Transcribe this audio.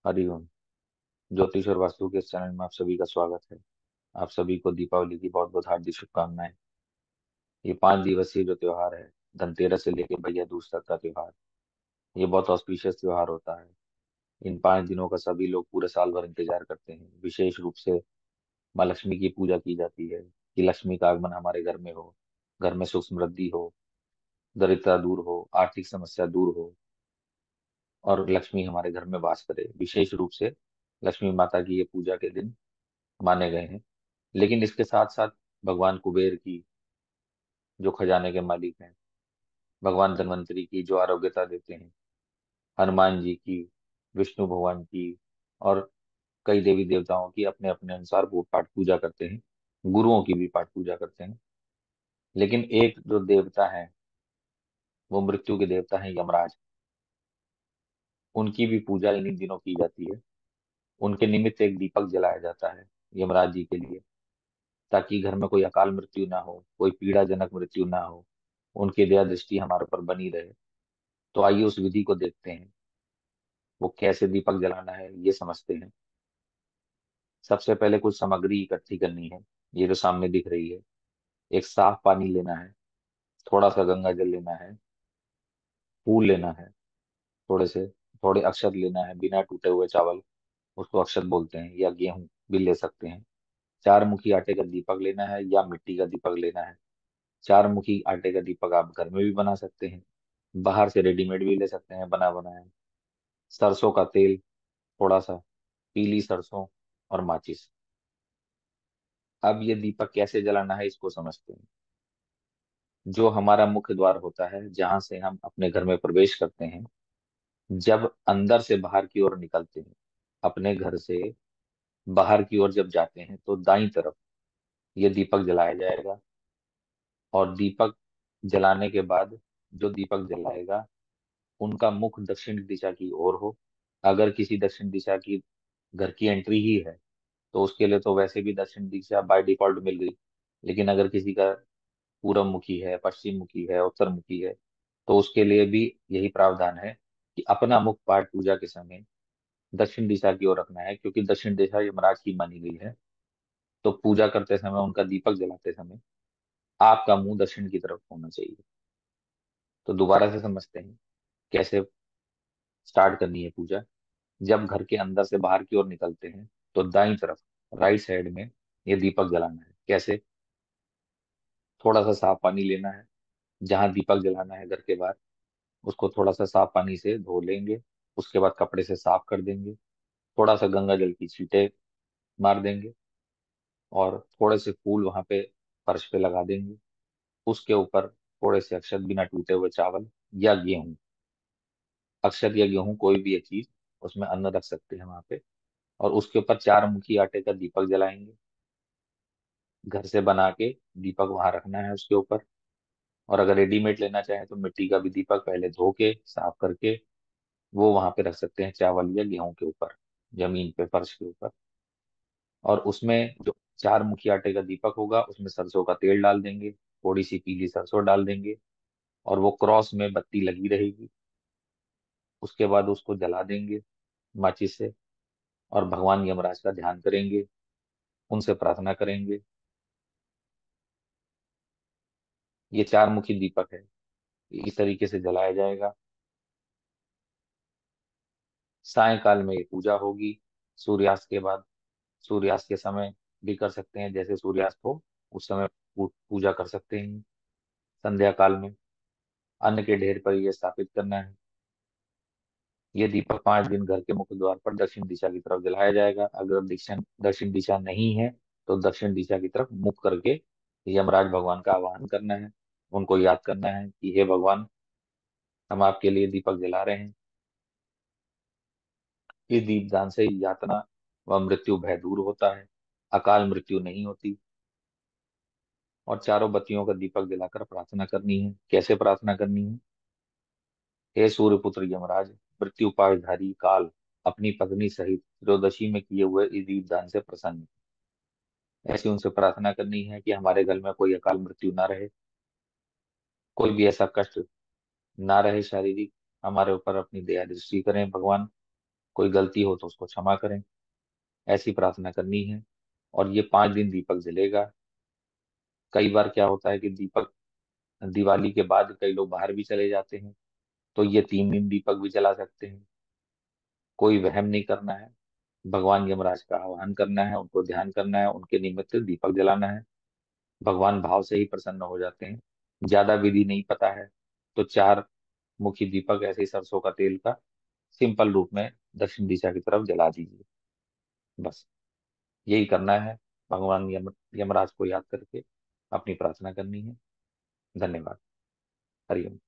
हरिओम। ज्योतिष और वास्तु के इस चैनल में आप सभी का स्वागत है। आप सभी को दीपावली की बहुत बहुत हार्दिक शुभकामनाएं। ये 5 दिवसीय जो त्योहार है, धनतेरस से लेकर भैया दूज तक का त्योहार, ये बहुत ऑस्पिशियस त्योहार होता है। इन 5 दिनों का सभी लोग पूरे साल भर इंतजार करते हैं। विशेष रूप से माँ लक्ष्मी की पूजा की जाती है कि लक्ष्मी का आगमन हमारे घर में हो, घर में सुख समृद्धि हो, दरिद्रता दूर हो, आर्थिक समस्या दूर हो और लक्ष्मी हमारे घर में वास करे। विशेष रूप से लक्ष्मी माता की ये पूजा के दिन माने गए हैं। लेकिन इसके साथ साथ भगवान कुबेर की, जो खजाने के मालिक हैं, भगवान धन्वंतरी की, जो आरोग्यता देते हैं, हनुमान जी की, विष्णु भगवान की और कई देवी देवताओं की अपने अपने अनुसार वो पाठ पूजा करते हैं। गुरुओं की भी पाठ पूजा करते हैं। लेकिन एक जो देवता है, वो मृत्यु के देवता हैं, यमराज। उनकी भी पूजा इन्हीं दिनों की जाती है। उनके निमित्त एक दीपक जलाया जाता है यमराज जी के लिए, ताकि घर में कोई अकाल मृत्यु ना हो, कोई पीड़ाजनक मृत्यु ना हो, उनकी दया दृष्टि हमारे पर बनी रहे। तो आइए उस विधि को देखते हैं। वो कैसे दीपक जलाना है ये समझते हैं। सबसे पहले कुछ सामग्री इकट्ठी करनी है। ये जो सामने दिख रही है, एक साफ पानी लेना है, थोड़ा सा गंगा जल लेना है, फूल लेना है, थोड़े से थोड़े अक्षत लेना है, बिना टूटे हुए चावल, उसको अक्षत बोलते हैं, या गेहूं भी ले सकते हैं। 4 मुखी आटे का दीपक लेना है या मिट्टी का दीपक लेना है। 4 मुखी आटे का दीपक आप घर में भी बना सकते हैं, बाहर से रेडीमेड भी ले सकते हैं बना बनाया। सरसों का तेल थोड़ा सा, पीली सरसों और माचिस। अब ये दीपक कैसे जलाना है इसको समझते हैं। जो हमारा मुख्य द्वार होता है, जहां से हम अपने घर में प्रवेश करते हैं, जब अंदर से बाहर की ओर निकलते हैं, अपने घर से बाहर की ओर जब जाते हैं, तो दाईं तरफ ये दीपक जलाया जाएगा। और दीपक जलाने के बाद जो दीपक जलाएगा, उनका मुख दक्षिण दिशा की ओर हो। अगर किसी दक्षिण दिशा की घर की एंट्री ही है, तो उसके लिए तो वैसे भी दक्षिण दिशा बाय डिफॉल्ट मिल गई। लेकिन अगर किसी का पूरब मुखी है, पश्चिम मुखी है, उत्तर मुखी है, तो उसके लिए भी यही प्रावधान है कि अपना मुख पाठ पूजा के समय दक्षिण दिशा की ओर रखना है, क्योंकि दक्षिण दिशा यमराज की मानी गई है। तो पूजा करते समय, उनका दीपक जलाते समय आपका मुंह दक्षिण की तरफ होना चाहिए। तो दोबारा से समझते हैं कैसे स्टार्ट करनी है पूजा। जब घर के अंदर से बाहर की ओर निकलते हैं, तो दाईं तरफ, राइट साइड में ये दीपक जलाना है। कैसे? थोड़ा सा साफ पानी लेना है, जहां दीपक जलाना है घर के बाहर, उसको थोड़ा सा साफ पानी से धो लेंगे। उसके बाद कपड़े से साफ कर देंगे। थोड़ा सा गंगा जल की छींटे मार देंगे और थोड़े से फूल वहां पे फर्श पे लगा देंगे। उसके ऊपर थोड़े से अक्षत, बिना टूटे हुए चावल या गेहूं, अक्षत या गेहूं कोई भी एक चीज, उसमें अन्न रख सकते हैं वहां पे। और उसके ऊपर 4 मुखी आटे का दीपक जलाएंगे, घर से बना के दीपक वहां रखना है उसके ऊपर। और अगर रेडीमेड लेना चाहें तो मिट्टी का भी दीपक पहले धो के साफ करके वो वहां पे रख सकते हैं, चावल या गेहूं के ऊपर, जमीन पे, फर्श के ऊपर। और उसमें जो 4 मुखी आटे का दीपक होगा, उसमें सरसों का तेल डाल देंगे, थोड़ी सी पीली सरसों डाल देंगे, और वो क्रॉस में बत्ती लगी रहेगी। उसके बाद उसको जला देंगे माचिस से, और भगवान यमराज का ध्यान करेंगे, उनसे प्रार्थना करेंगे। ये 4 मुखी दीपक है, इस तरीके से जलाया जाएगा। सायकाल में ये पूजा होगी, सूर्यास्त के बाद। सूर्यास्त के समय भी कर सकते हैं, जैसे सूर्यास्त हो उस समय पूजा कर सकते हैं। संध्या काल में अन्न के ढेर पर यह स्थापित करना है। ये दीपक 5 दिन घर के मुख्य द्वार पर दक्षिण दिशा की तरफ जलाया जाएगा। अगर दक्षिण दक्षिण दिशा नहीं है, तो दक्षिण दिशा की तरफ मुख करके यमराज भगवान का आह्वान करना है। उनको याद करना है कि हे भगवान, हम आपके लिए दीपक जला रहे हैं। इस दीपदान से यातना व मृत्यु भय दूर होता है, अकाल मृत्यु नहीं होती। और चारों बत्तियों का दीपक जलाकर प्रार्थना करनी है। कैसे प्रार्थना करनी है? हे सूर्यपुत्र यमराज, मृत्यु पाशधारी काल, अपनी पत्नी सहित त्रयोदशी में किए हुए इस दीपदान से प्रसन्न। ऐसी उनसे प्रार्थना करनी है कि हमारे घर में कोई अकाल मृत्यु ना रहे, कोई भी ऐसा कष्ट ना रहे शारीरिक। हमारे ऊपर अपनी दया दृष्टि करें भगवान। कोई गलती हो तो उसको क्षमा करें, ऐसी प्रार्थना करनी है। और ये 5 दिन दीपक जलेगा। कई बार क्या होता है कि दीपक, दिवाली के बाद कई लोग बाहर भी चले जाते हैं, तो ये 3 दिन दीपक भी जला सकते हैं। कोई वहम नहीं करना है, भगवान यमराज का आह्वान करना है, उनको ध्यान करना है, उनके निमित्त दीपक जलाना है। भगवान भाव से ही प्रसन्न हो जाते हैं। ज्यादा विधि नहीं पता है तो 4 मुखी दीपक ऐसे ही सरसों का तेल का सिंपल रूप में दक्षिण दिशा की तरफ जला दीजिए। बस यही करना है। भगवान यमराज को याद करके अपनी प्रार्थना करनी है। धन्यवाद। हरिओम।